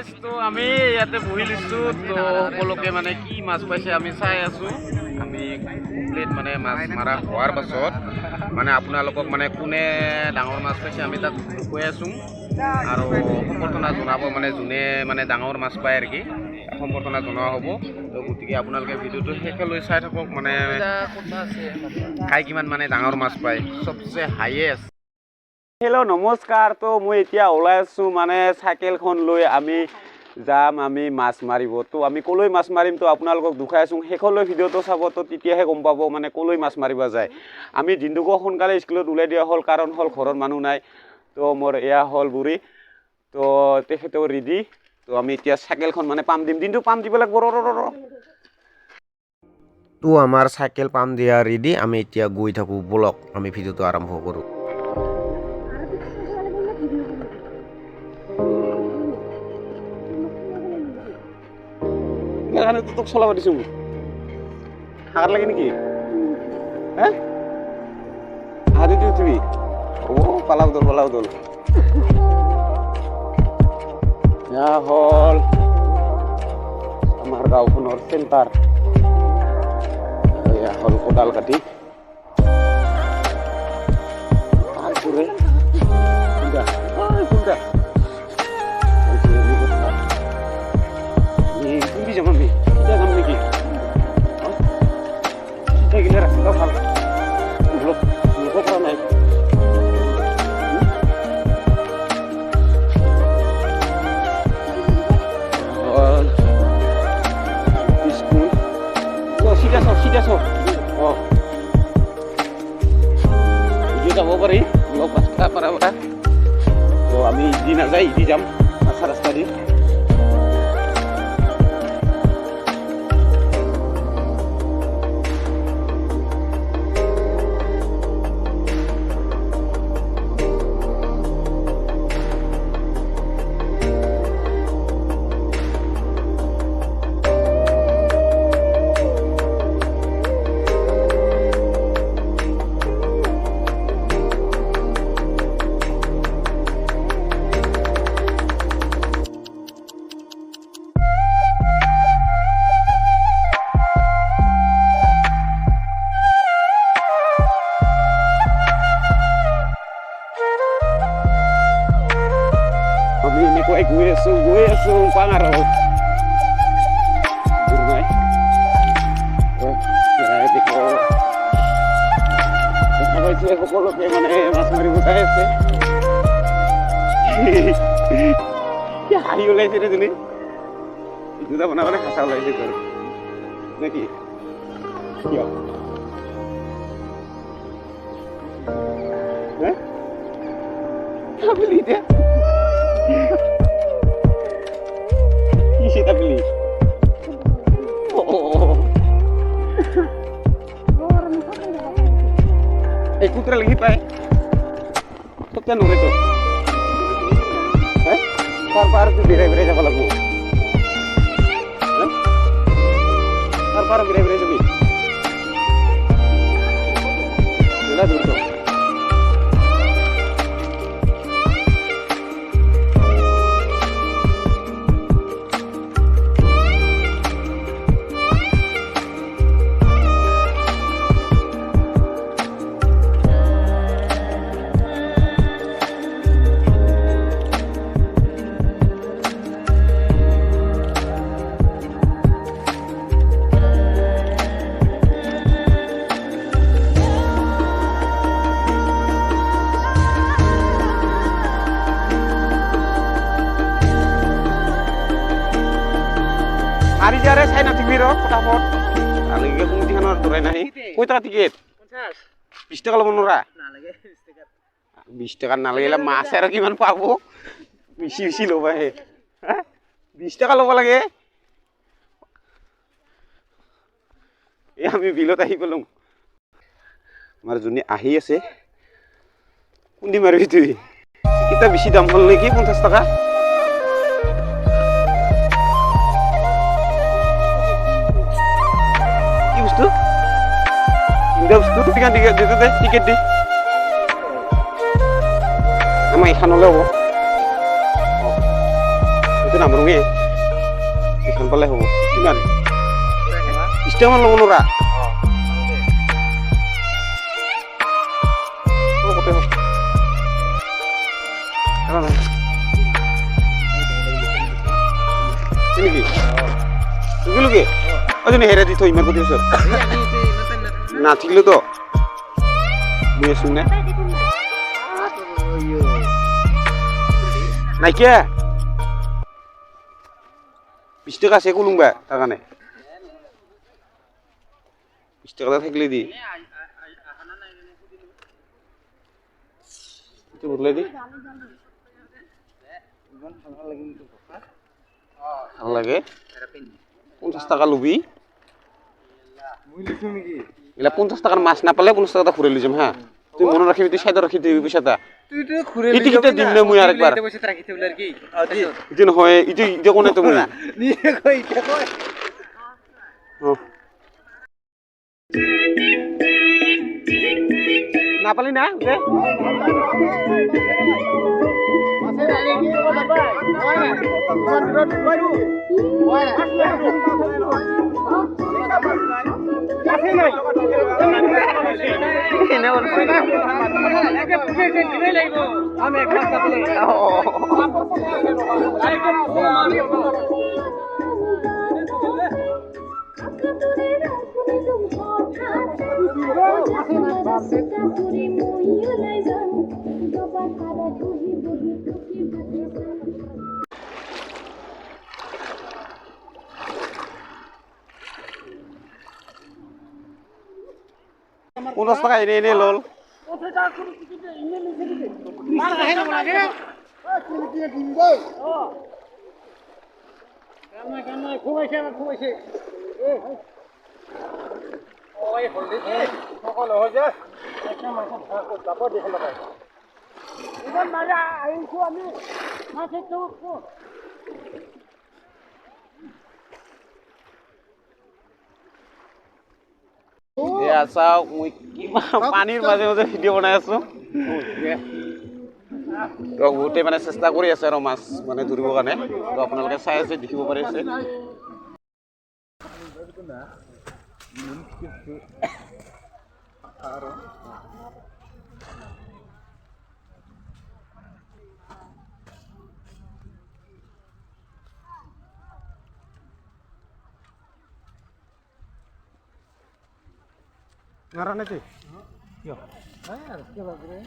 Guys তো আমি ইয়াতে বহি লৈছোঁ তো সকলোকে মানে কি মাছ পাইছে আমি চাই আছোঁ আমি কমপ্লিট মানে মাছ মাৰা হোৱাৰ পাছত মানে আপোনালোকক মানে কোনে ডাঙৰ মাছ পাইছে আমি তাক কৈ আছোঁ আৰু সম্বৰ্ধনা জনাব মানে যোনে মানে ডাঙৰ মাছ পায় আৰু কি সম্বৰ্ধনা জনোৱা হ'ব তো গতিকে আপোনালোকে ভিডিঅ'টো শেষলৈ চাই থাকক মানে খাই কিমান মানে ডাঙৰ মাছ পায় চবচে হাইয়েষ্ট। হেল্ল' নমস্কাৰ তো মই এতিয়া ওলাই আছোঁ মানে চাইকেলখন লৈ আমি যাম আমি মাছ মাৰিব তো আমি ক'লৈ মাছ মাৰিম তো আপোনালোকক দুখাই আছোঁ শেষলৈ ভিডিঅ'টো চাব তো তেতিয়াহে গম পাব মানে ক'লৈ মাছ মাৰিব যায়। আমি দিনটোকো সোনকালে স্কুলত ওলাই দিয়া হ'ল কাৰণ হ'ল ঘৰত মানুহ নাই তো মোৰ এয়া হ'ল বুঢ়ী তো তেখেতেও ৰেডি তো আমি এতিয়া চাইকেলখন মানে পাম্প দিম দিনটো পাম্প দিব লাগিব তো আমাৰ চাইকেল পাম্প দিয়া ৰেডি আমি এতিয়া গৈ থাকোঁ ব'লক আমি ভিডিঅ'টো আৰম্ভ কৰোঁ। এখানে তো তোক চলাব দিছো হাগার লাগে নাকি হ্যাঁ হাতি দিও তুমি ও পালাও দল ইয়া হল আমার গাঁওখনৰ চেণ্টাৰ ইয়া হল কোদাল কাটি তারপরে কোনটা তুমি যাম আমি যাম নাকি গেলে রাস্তা ভাল লোক করা নাই স্কুল সিটাছ যাব পাৰি লগ ৰাস্তা পাৰা তো আমি ইদি নাযায় ইদি যাম ৰাস্তা দি আমি এনেকুৱাই গৈ আছোঁ পাং আৰু নাই দেখা পাইছোঁ সকলোকে মানে মাছ মাৰিব চাই আছে হাঁহি ওলাইছে ৰে জনী দুটা বনাবলৈ খাচা ওলাইছে তোৰ নেকি কিয় বুলি এতিয়া কি সেটা বলি এই কুকুরা লাগি পায় তো কেন রে তো হ্যাঁ তারপর তুই বেড়ে যাব লাগবো তারপর বেড়ে যাবি দূর তো hari jare saya nanti biro fotafot lagi ke pengutihan orang nahi koi tak tiket 20 টাকা লব নরা না লাগে 20 টাকা না লাগে মাছ আর কিমান পাবো বেশি লবা হে 20 টাকা লব লাগে এই আমি বিলত আহি গলম আমার জুনি আহি আছে কোনদি মারবি তুই কিতা বেশি দাম হল নাকি 50 টাকা টিকেট দি আমাৰ এখানলৈ হ'ব itu namanya ikan pele ho gimana istimewa lo nura oh kopi ho apa ini ki lu ki oh ini hera di toh imar kopi sir nah thilo to gue sunne naiknya 20 টাকা সে কুলুংবা টাকা নাই 20 টাকা থাকলে দি itu বদলাই দি ভাল লাগে 50 টাকা লবি মুই লিখো নেকি এলা 50 টাকার মাছ না পালে 50 টাকা ফুরে লিজাম হ্যাঁ তুই মনে রাখিবি তুই সাইড রাখি দিবি পয়সাটা তুই তো খুরে লিখবি এটা দিন না মুই আরেকবার এটা পয়সা রাখি দিবি আর কি দিন হয় ইতে কোনে তো মুই নিয়ে কই এটা কই না পালি না ওকে মাছে রাখি দিয়ে বল ভাই হয় না তোমার বিরোধ কইরু হয় না কাছে নাই এনে বল একে পুজে দিলে লাগবো আমি এক মাস বলে Unos pakai ini lol. চাওক মই কিমান পানীৰ মাজে মাজে ভিডিঅ' বনাই আছো তো বহুতে মানে চেষ্টা কৰি আছে আৰু মাছ মানে ধৰিবৰ কাৰণে তো আপোনালোকে চাই আছে দেখিব পাৰিছে Ngaran aja. Yo. Ayo, coba gini.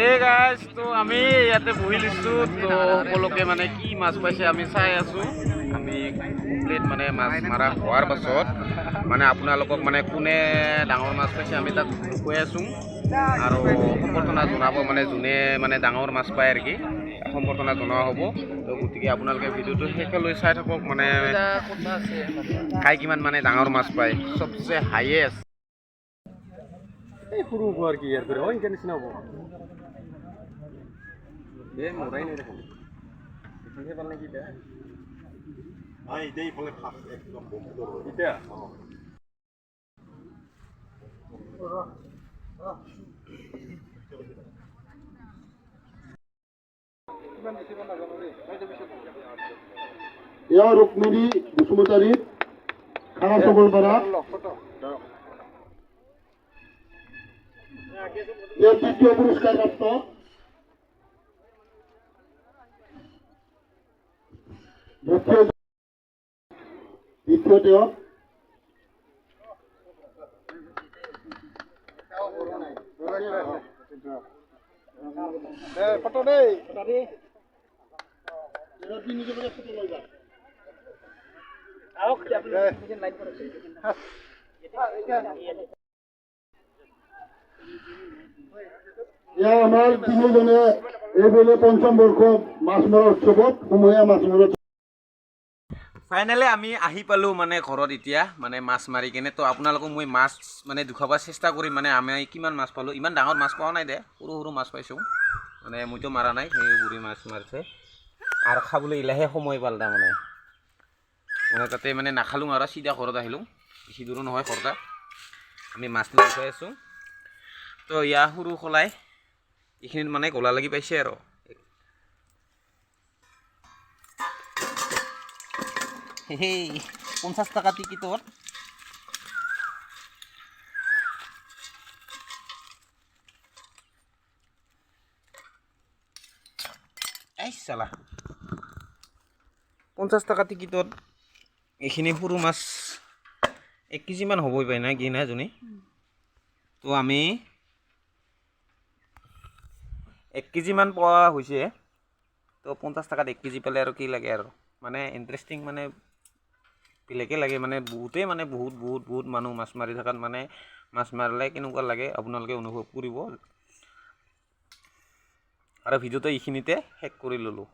এই গাইজ তো আমি ইয়াতে বহি লৈছোঁ তো সকলোকে মানে কি মাছ পাইছে আমি চাই আছোঁ আমি কমপ্লিট মানে মাছ মাৰা হোৱাৰ পাছত মানে আপোনালোকক মানে কোনে ডাঙৰ মাছ পাইছে আমি তাক কৈ আছোঁ আৰু সম্বৰ্ধনা জনাব মানে যোনে মানে ডাঙৰ মাছ পায় আৰু কি সম্বৰ্ধনা জনোৱা হ'ব তো গতিকে আপোনালোকে ভিডিঅ'টো শেষলৈ চাই থাকক মানে খাই কিমান মানে ডাঙৰ মাছ পায় চবচে হাইয়েষ্ট এই সৰু হ'ব আৰু কি ইয়াৰ পৰা ইনকা নিচিনা হ'ব এই মৰাই নাই দেখোন এইখিনিহে পাল নেকি এতিয়া এতিয়া या रुक्मिणी बसुमतारी खाना सबलपारा या तृतीय पुरस्कार प्राप्त দ্বিতীয় ফটো দেই আমাৰ তিনিজনে এইবেলে পঞ্চম বৰ্ষ মাছ মৰা উৎসৱত সমূহীয়া মাছ মৰা ফাইনেলি আমি আহি পালোঁ মানে ঘৰত এতিয়া মানে মাছ মাৰি কেনে তো আপোনালোকক মই মাছ মানে দেখুৱাব চেষ্টা কৰিম মানে আমি কিমান মাছ পালোঁ ইমান ডাঙৰ মাছ পোৱা নাই দে সৰু সৰু মাছ পাইছোঁ মানে মইতো মাৰা নাই সেই বুঢ়ী মাছ মাৰিছে আৰু খাবলৈ ইলাহে সময় পাল তাৰমানে মানে তাতে মানে নাখালোঁ আৰু চিধা ঘৰত আহিলোঁ বেছি দূৰো নহয় ঘৰতে আমি মাছ দেখুৱাই আছোঁ তো ইয়াৰ সৰু খলাই এইখিনিত মানে গলা লাগি পাইছে আৰু সেই 50 টাকা টিকিটত এই চালা 50 টাকা টিকিটত এইখিনি সৰু মাছ 1 কেজি মান হ'বই পাই না কি না জনী তো আমি 1 কেজি মান পোৱা হৈছে তো 50 টাকাত 1 কেজি পালে আৰু কি লাগে আৰু মানে ইণ্টাৰেষ্টিং মানে বেলেগে লাগে মানে বহুতেই মানে বহুত মানুহ মাছ মাৰি থকাত মানে মাছ মাৰিলে কেনেকুৱা লাগে আপোনালোকে অনুভৱ কৰিব আৰু ভিডিঅ'টো এইখিনিতে শেষ কৰি ল'লোঁ